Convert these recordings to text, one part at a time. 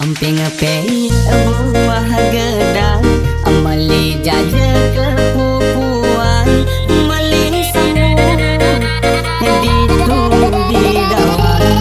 Amping pei buah gedang amali jaja kepupuan meli samu ditu di dawan.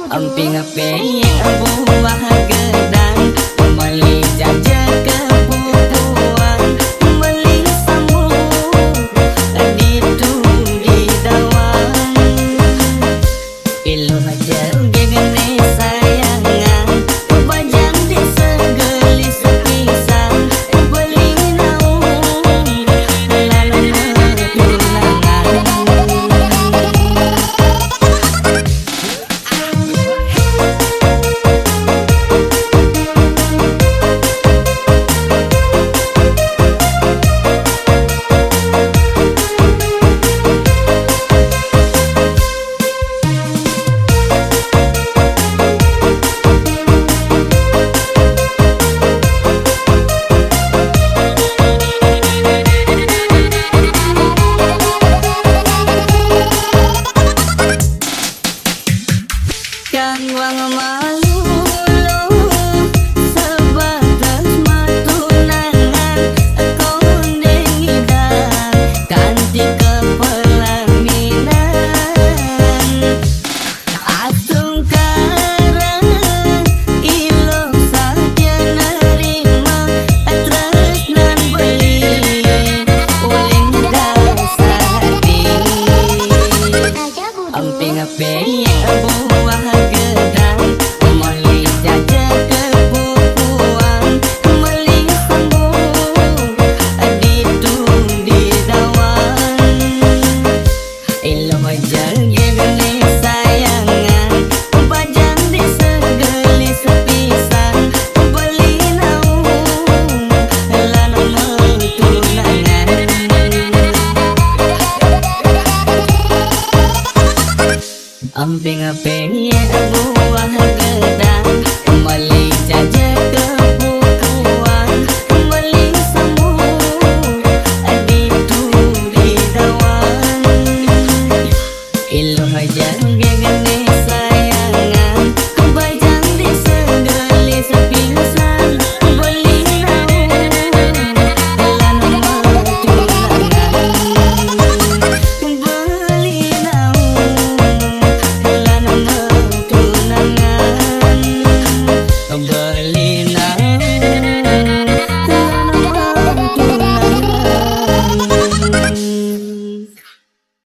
Amping pei buah gedang amali jaja kepupuan meli samu ditu di dawan. Ilu hajar gegene sayangan bajang di segelis pisang beli naung lalu tunangan. Kan wang malu sebatas matunangan kondeng hidang kanti kepelaminan atung karang ilong saja nerima tresnan beli uling dasar hati. Amping pei buah gedang amali jaja kepupuan meli samu ditu di dawan. Ilu hajar gegene sayangan bajang di segelis pisang beli naung lalu tunangan. Amping pei buah gedang amali jaja